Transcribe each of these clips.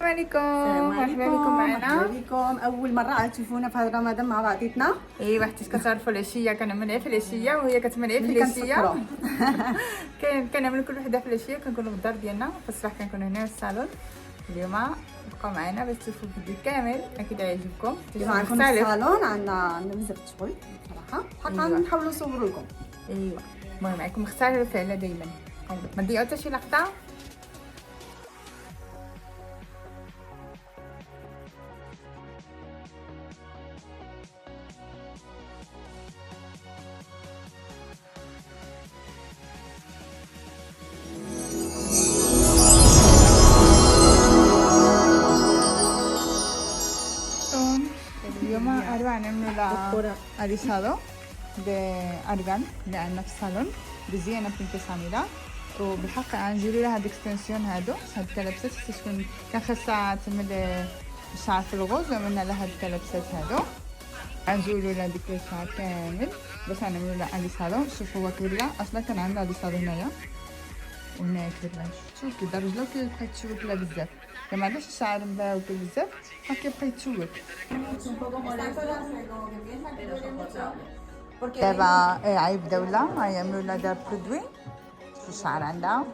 عليكم. مرحبا بكم معنا. مرحبا بكم. اول مره عاد تشوفونا في هذا رمضان مع بعضياتنا. ايوا حيت كتعرفوا العشيه كنعمل في العشيه وهي كتعمل في ملي العشيه. كنسكروا كنعمل كل وحده في العشيه، كنكونوا في الدار ديالنا. في الصباح كنكونوا هنا في الصالون. اليوم بقاو معنا باش تشوفوا الفيديو كامل، اكيد غيعجبكم. اليوم غنكون في الصالون، عندنا بزاف الشغل صراحه، حق نحاولوا نصوروا لكم. ايوا المهم معكم مختار فعلا دائما، ما تضيعوا حتى شي لقطه. اليوم أروح نعمل اليسادو بأرغان اللي عندنا في الصالون بزينة بنت سميرة. وبالحق غنجيرو لها هاد الاكستنسيون هادو هاد الكلبسات حتى تكون كان خاصها تعمل الشعر في الغوز، وعملنا لها هاد الكلبسات هادو. غنزولو لها ديك الشعر كامل باش غنعملو لها اليسادو. شوفوا هو كبير اصلا كان عندها اليسادو هنايا وهنايا كبير. شوف كي درجلو كيبقى يتشوك لها بزاف، كما علاش الشعر مباوك بزاف كيبقى يتشوك. دابا غيبداو لها غيعملوا لها دابا برودوي في الشعر عندها.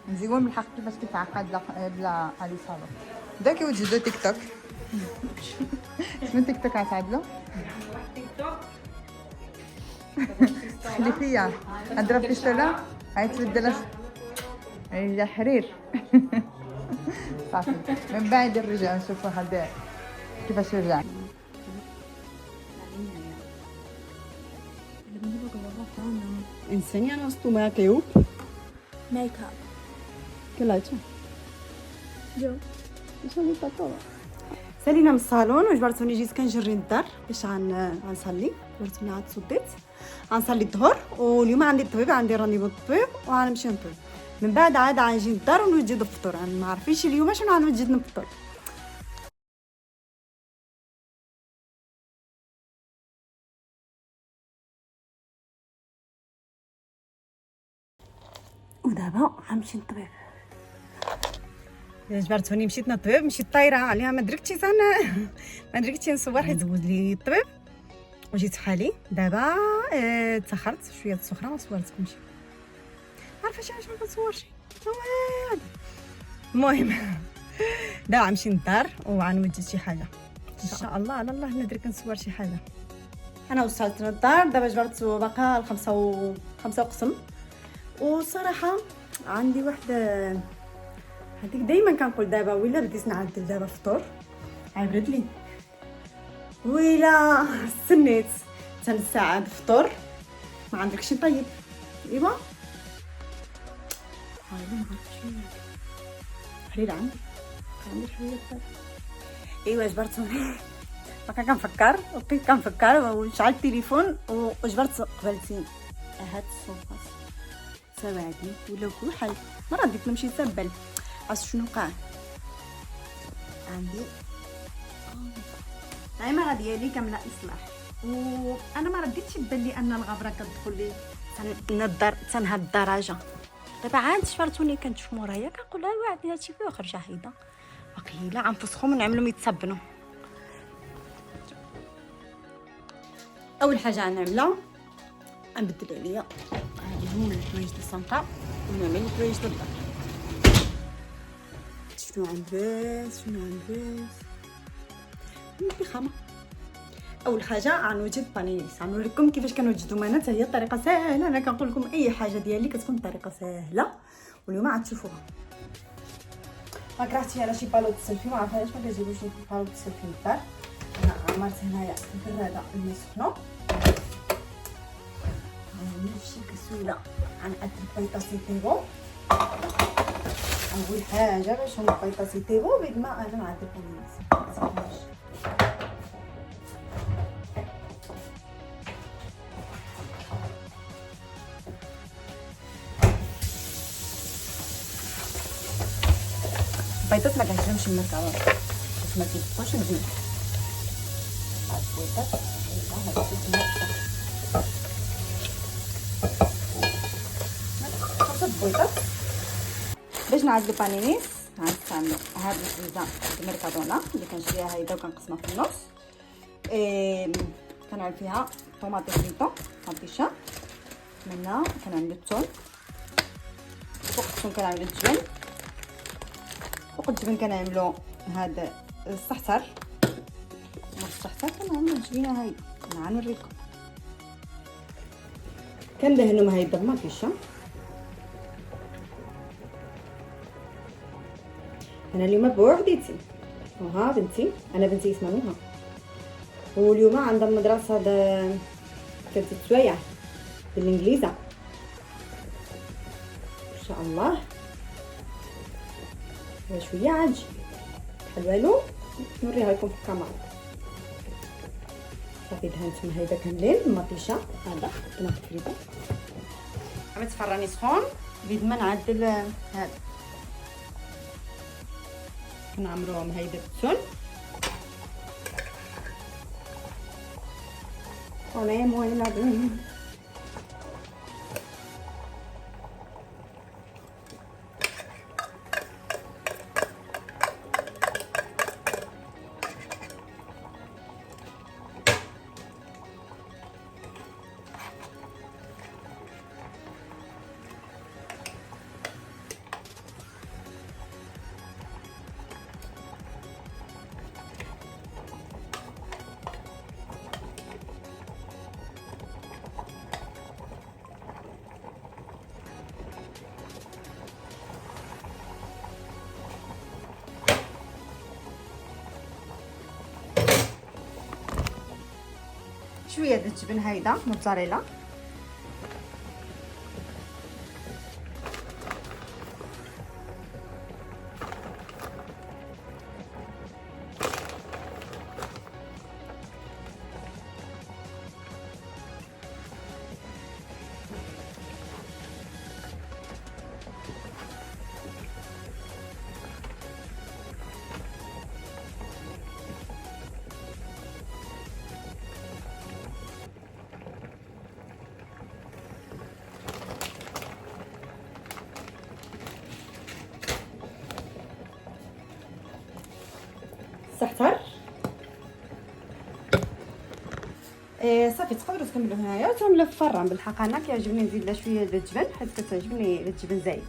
مزيون بالحق كيفاش كيتعقد بلا اليسادو. بدا كيوجدوا تيك توك. شنو تيك توك غتعدلو؟ تيك توك خلي فيا نضرب في الشوله غيتبدل الى حرير. صافي من بعد نرجع نشوفوا هذا كيفاش يرجع. Enséñanos tu make-up. Makeup. ¿Qué la ha hecho? Yo. solita todo. سالينا من الصالون وجبرتوني جيت كنجري الدار باش غنصلي. جبرتوني عاد صديت غنصلي الظهر، واليوم عندي الطبيب، عندي رانيفو الطبيب وغنمشي نطيب. من بعد عاد غنجي للدار ونوجد الفطور. انا ما عارفينش اليوم شنو غنوجد نفطر. ودابا غنمشي للطبيب. جبرتوني مشيت للطبيب، مشيت طايره عليها ما دركتش ما دركتش نصور حيت دوز لي الطبيب وجيت حالي. دابا تاخرت شويه السخره ما صورتكمش، عارفه علاش ما كنصورش. المهم دابا غنمشي للدار وغنوجد شي حاجه ان شاء الله. على الله نقدر كنصور شي حاجه. انا وصلت للدار دابا جبرت باقا الخمسة وقسم. وصراحه عندي واحد هذيك دائما كنقول دابا ويلا بديت نعدل دابا الفطور عيبرد لي، ويلا استنيت حتى الساعه الفطور ما عندكش طيب. ايوا حرير عندي شويه طيب. ايوا جبرتوني بقى كنفكر وبقيت كنفكر وشعلت التليفون وجبرت قبلتي هاد الصوفات سواعدني ولا كحل. مرة ديك نمشي نتبل عرفت شنو وقع عندي. العماره ديالي كامله اصلاح، وانا ما رديتش بان لي ان الغبره كتدخل لي تنضر تنهى الدرجه. دابا عاد شفرتوني كنشوف مورايا كنقول لها واعد هادشي فيه خرجه حيده وقيله غنفسخهم ونعملهم يتصبنوا. اول حاجه غنعملها غنبدل عليا هادي هما الحوايج د الصنطه ونعمل الحوايج د الدار. شنو غنلبس البيخامه. اول حاجه غنوجد بانينيس، غنوريكم كيفاش كنوجدهم انا. حتى هي طريقه سهله، انا كنقول لكم اي حاجه ديالي كتكون طريقه سهله واليوم غتشوفوها. ما كرهتي على شي بالو السلفي، ما عرفتش علاش ما كيجيبوش بالو السلفي للدار. انا عمرت هنايا البراده الماء سخنه نفس الكسوله غنعد البيطه سيتيغو. اول حاجه باش البيطه سيتيغو بالماء انا نعد البانينيس. البيضات ما كنجمش المركبات باش ما كيبقاوش مزيان. البيضات خمسة بيضات باش نعدلو بانينيس. غنستعملو هاد الزيزه الميركادونا اللي كنشريها هيدا وكنقسمها في النص. كنعمل فيها طوماطي فريتو مطيشه، منا كنعمل الثوم، فوق الثوم كنعمل الجبن، فوق الجبن كنعملو هاد الزعتر، الزعتر كنعملو الجبينه هاي غنوريكم. كندهنو مع هيدا المطيشه. انا اليوم بوحديتي وها بنتي، انا بنتي اسمها نوها، واليوم عندها مدرسه كتزيد شويه بالانجليزه ان شاء الله. شويه عاجي بحال والو نوريها لكم في الكاميرا. صافي دهنت من هيدا كاملين المطيشه. هذا طماط فريتو عملت فراني سخون بيد ما نعدل هذا كنعمروهم هيدا بالثوم ونعم ولا بن. شويه د الجبن هيدا موتزاريلا، الزعتر. صافي تقدروا تكملوا هنايا وتعملوا في الفران. بالحق انا كيعجبني نزيد لها شويه د الجبن حيت كتعجبني الجبن زايد.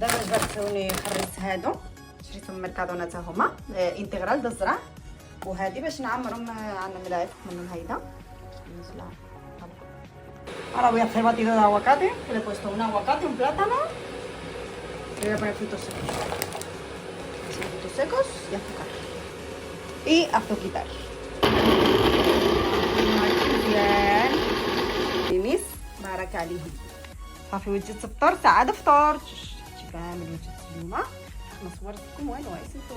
دابا جبرتوني خرجت هادو شريتهم من ميركادونا حتى هما انتغرال د الزرع، وهذه باش نعمرهم عندنا ملاعق منهم هيدا نزلها. Ahora voy a hacer batido de aguacate, que le he puesto un aguacate, un plátano, le voy a poner frutos secos. Frutos secos y azúcar. Y azuquitar. مزيان. بميس بارك عليهم. صافي وجدت الفطور، ساعة فطور. شفتي كامل وجدت اليوم. ما صورت لكم والو، عيسيتو.